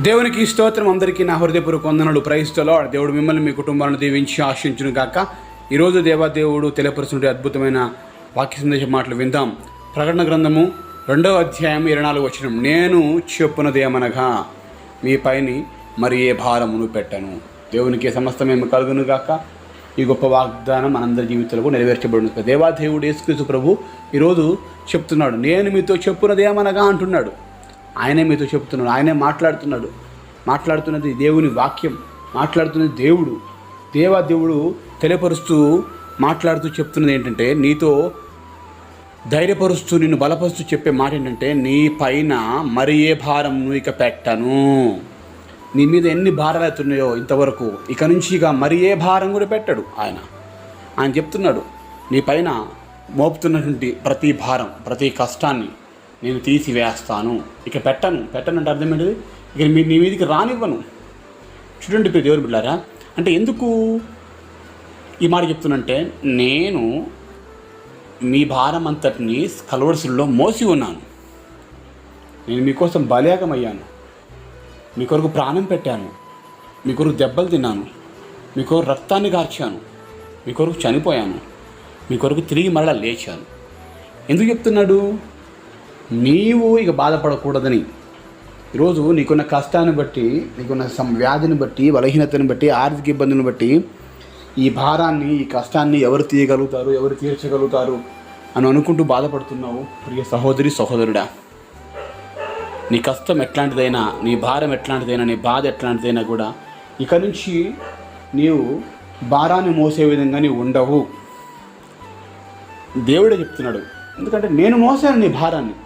దేవునికి స్తోత్రం. అందరికీ నా హృదయపూర్వక వందనాలు. Praise the Lord. దేవుడు మిమ్మల్ని మీ కుటుంబాలను దీవించి ఆశించును గాక. ఈరోజు దేవాదేవుడు తెలియపరుచుంటే అద్భుతమైన వాక్య సందేశ మాటలు విందాం. ప్రకటన గ్రంథము 2వ అధ్యాయం 24వ వచనం. నేను చెప్పునదేమనగా మీ పైని మరి ఏ భారమును పెట్టను. దేవునికి సమస్తమేమి కలుగును గాక. ఈ గొప్ప వాగ్దానం మనందరి జీవితాలకు నెరవేర్చబడును. దేవాదేవుడు యేసుక్రీస్తు ప్రభు ఈరోజు చెప్తున్నాడు, నేను మీతో చెప్పునదేమనగా అంటున్నాడు. ఆయనే మీతో చెప్తున్నాడు, ఆయనే మాట్లాడుతున్నది దేవుని వాక్యం, మాట్లాడుతున్నది దేవాదేవుడు తెలియపరుస్తూ మాట్లాడుతూ చెప్తున్నది ఏంటంటే, నీతో ధైర్యపరుస్తూ నిన్ను బలపరుస్తూ చెప్పే మాట ఏంటంటే, నీ పైన మరి ఏ భారం ఇక పెట్టను. నీ మీద ఎన్ని భారాలు అవుతున్నాయో ఇంతవరకు, ఇక నుంచి ఇక మరి ఏ భారం కూడా పెట్టడు. ఆయన చెప్తున్నాడు, నీ పైన మోపుతున్నటువంటి ప్రతి భారం, ప్రతి కష్టాన్ని నేను తీసివేస్తాను. ఇక పెట్టను అంటే అర్థం ఏంటిది? ఇక నీ మీదకి రానివ్వను. చూడండి ఇప్పుడు దేవుని బిడ్డారా, అంటే ఎందుకు ఈ మాట చెప్తున్నంటే, నేను మీ భారం అంతటిని కల్వరిశిలువలో మోసి ఉన్నాను. నేను మీకోసం బలియాగమయ్యాను, మీ కొరకు ప్రాణం పెట్టాను, మీ కొరకు దెబ్బలు తిన్నాను, మీ కొరకు రక్తాన్ని కార్చాను, మీ కొరకు చనిపోయాను, మీ కొరకు తిరిగి మరలా లేచాను. ఎందుకు చెప్తున్నాడు? నీవు ఇక బాధపడకూడదని. ఈరోజు నీకున్న కష్టాన్ని బట్టి, నీకున్న వ్యాధిని బట్టి, బలహీనతను బట్టి, ఆర్థిక ఇబ్బందులను బట్టి ఈ భారాన్ని, ఈ కష్టాన్ని ఎవరు తీయగలుగుతారు, ఎవరు తీర్చగలుగుతారు అని అనుకుంటూ బాధపడుతున్నావు. ప్రియ సహోదరి సహోదరుడా, నీ కష్టం ఎట్లాంటిదైనా, నీ భారం ఎట్లాంటిదైనా, నీ బాధ ఎట్లాంటిదైనా కూడా ఇక నుంచి నీవు భారాన్ని మోసే విధంగా నీవు ఉండవు. దేవుడే చెప్తున్నాడు. ఎందుకంటే నేను మోసాను నీ భారాన్ని.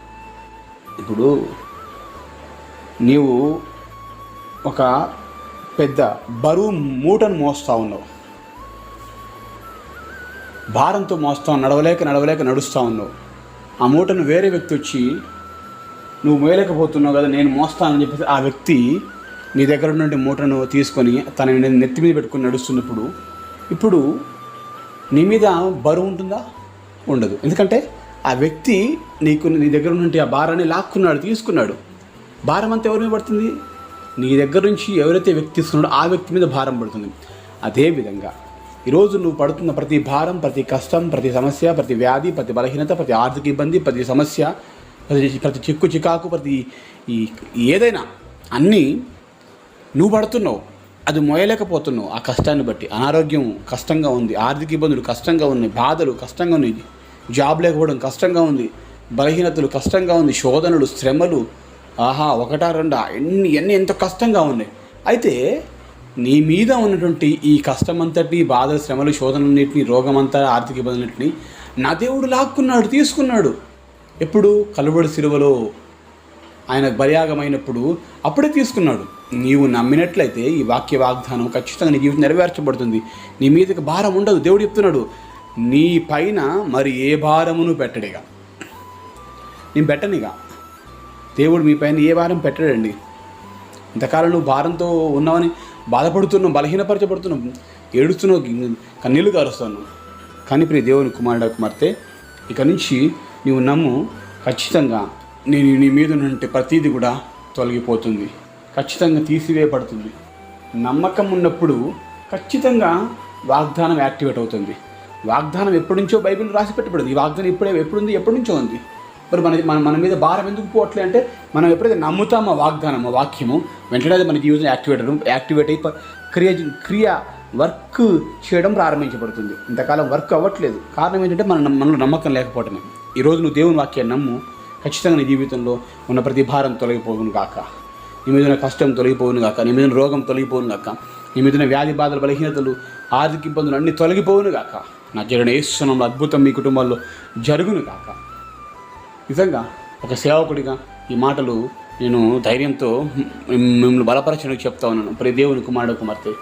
ఇప్పుడు నీవు ఒక పెద్ద బరువు మూటను మోస్తూ ఉన్నావు, భారంతో మోస్తావు, నడవలేక నడుస్తూ ఉన్నావు. ఆ మూటను వేరే వ్యక్తి వచ్చి, నువ్వు మోయలేకపోతున్నావు కదా, నేను మోస్తానని చెప్పేసి ఆ వ్యక్తి నీ దగ్గర నుండి మూటను తీసుకొని తన నెత్తి మీద పెట్టుకుని నడుస్తున్నప్పుడు, ఇప్పుడు నీ మీద బరువు ఉంటుందా? ఉండదు. ఎందుకంటే ఆ వ్యక్తి నీ దగ్గర నుండి ఆ భారాన్ని లాక్కున్నాడు, తీసుకున్నాడు. భారం అంతా ఎవరి మీద పడుతుంది? నీ దగ్గర నుంచి ఎవరైతే వ్యక్తి తీసుకున్నాడో ఆ వ్యక్తి మీద భారం పడుతుంది. అదేవిధంగా ఈరోజు నువ్వు పడుతున్న ప్రతి భారం, ప్రతి కష్టం, ప్రతి సమస్య, ప్రతి వ్యాధి, ప్రతి బలహీనత, ప్రతి ఆర్థిక ఇబ్బంది, ప్రతి సమస్య, ప్రతి చికాకు, ప్రతి ఏదైనా అన్నీ నువ్వు పడుతున్నావు. అది మోయలేకపోతున్నావు. ఆ కష్టాన్ని బట్టి అనారోగ్యం కష్టంగా ఉంది, ఆర్థిక ఇబ్బందులు కష్టంగా ఉన్నాయి, బాధలు కష్టంగా ఉన్నాయి, జాబ్ లేకపోవడం కష్టంగా ఉంది, బలహీనతలు కష్టంగా ఉంది, శోధనలు, శ్రమలు, ఒకటా రెండా ఎన్ని ఎంత కష్టంగా ఉన్నాయి. అయితే నీ మీద ఉన్నటువంటి ఈ కష్టమంతటి, బాధలు, శ్రమలు, శోధనలన్నింటినీ, రోగమంతా, ఆర్థిక ఇబ్బందులన్నింటినీ నా దేవుడు లాక్కున్నాడు, తీసుకున్నాడు. ఎప్పుడు? కలువరి శిలువలో ఆయన బలియాగమైనప్పుడు అప్పుడే తీసుకున్నాడు. నీవు నమ్మినట్లయితే ఈ వాక్య వాగ్దానం ఖచ్చితంగా నీ జీవితం నెరవేర్చబడుతుంది. నీ మీదకి భారం ఉండదు. దేవుడు చెప్తున్నాడు, నీ పైన మరి ఏ భారమును పెట్టడిగా. నేను పెట్టనిగా. దేవుడు మీ పైన ఏ భారం పెట్టడండి. ఇంతకాలం నువ్వు భారంతో ఉన్నావని బాధపడుతున్నావు, బలహీనపరచబడుతున్నావు, ఏడుస్తున్నావు, కన్నీళ్లు కారుస్తున్నావు. కానీ ప్రియ దేవుని కుమారుడు కుమార్తె, ఇక నుంచి నీవు నమ్ము, ఖచ్చితంగా నీ మీద నుండి ప్రతీది కూడా తొలగిపోతుంది, ఖచ్చితంగా తీసివేయబడుతుంది. నమ్మకం ఉన్నప్పుడు ఖచ్చితంగా వాగ్దానం యాక్టివేట్ అవుతుంది. వాగ్దానం ఎప్పటి నుంచో బైబిల్ రాసి పెట్టబడింది. ఈ వాగ్దానం ఎప్పటి నుంచో ఉంది. మరి మన మీద భారం ఎందుకు పోవట్లే అంటే, మనం ఎప్పుడైతే నమ్ముతామో వాగ్దానం, వాక్యము, వెంటనే అది మన జీవితం యాక్టివేట్ అయి వర్క్ చేయడం ప్రారంభించబడుతుంది. ఇంతకాలం వర్క్ అవ్వట్లేదు. కారణం ఏంటంటే మనలో నమ్మకం లేకపోవటమే. ఈరోజు నువ్వు దేవుని వాక్యాన్ని నమ్ము, ఖచ్చితంగా నీ జీవితంలో ఉన్న ప్రతి భారం తొలగిపోవును గాక, నీ మీద ఉన్న కష్టం తొలగిపోవును గాక, నీ మీద రోగం తొలగిపోవును గాక, నీ మీద వ్యాధి బాధలు, బలహీనతలు, ఆర్థిక ఇబ్బందులు అన్నీ తొలగిపోవును గాక. నా జరిగిన యేసు నామములో అద్భుతం మీ కుటుంబాల్లో జరుగును గాక. నిజంగా ఒక సేవకుడిగా ఈ మాటలు నేను ధైర్యంతో మిమ్మల్ని బలపరచడానికి చెప్తా ఉన్నాను. ప్రతి దేవుని కుమారుడు కుమార్తె,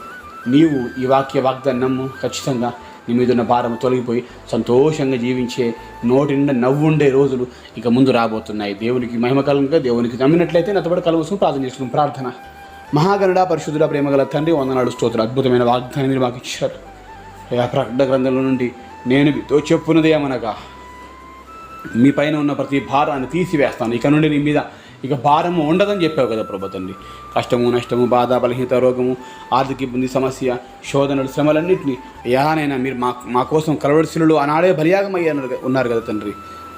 నీవు ఈ వాగ్దాన్ని నమ్ము, ఖచ్చితంగా నీ మీద ఉన్న భారం తొలగిపోయి సంతోషంగా జీవించే, నోటి నిండా నవ్వుండే రోజులు ఇక ముందు రాబోతున్నాయి. దేవునికి మహిమకరంగా, దేవునికి నమ్మినట్లయితే నాతో పాటు కలవసం ప్రార్థన చేసుకుని ప్రార్థన. మహాగణుడ, పరిశుద్ధుడ, ప్రేమగల తండ్రి, వందనాలు, స్తోత్రం. అద్భుతమైన వాగ్దానం మీరు మాకు ఇచ్చారు. ప్రకటన గ్రంథంలో నుండి నేను మీతో చెప్పున్నదేమనగా, మీ పైన ఉన్న ప్రతి భారాన్ని తీసివేస్తాను. ఇక నుండి నీ మీద ఇక భారము ఉండదని చెప్పావు కదా ప్రభు తండ్రి. కష్టము, నష్టము, బాధ, బలహీనత, రోగము, ఆర్థిక ఇబ్బంది, సమస్య, శోధనలు, శ్రమలన్నింటినీ అయ్యానైనా మీరు మా కోసం కలవరిశిలలో ఆనాడే బలియాగం ఉన్నారు కదా తండ్రి.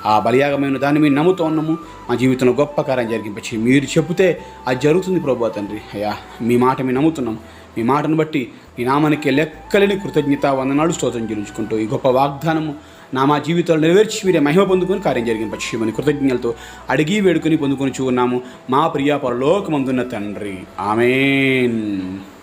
ఆ బలియాగమైన దాన్ని మేము నమ్ముతూ ఉన్నాము. మా జీవితంలో గొప్ప కార్యం జరిగింపచ్చి మీరు చెబితే అది జరుగుతుంది ప్రభు తండ్రి. అయ్యా మీ మాట మేము నమ్ముతున్నాం. మీ మాటను బట్టి మీ నామానికి లెక్కలేని కృతజ్ఞత వందనాలు స్తోత్రం చెల్లించుకుంటూ ఈ గొప్ప వాగ్దానము మా జీవితాలు నెరవేర్చి మీరే మహిమ పొందుకొని కార్యం జరిగింపచేయమని కృతజ్ఞతలతో అడిగి వేడుకొని పొందుకొని చూన్నాము మా ప్రియ పరలోకమందున్న తండ్రి. ఆమేన్.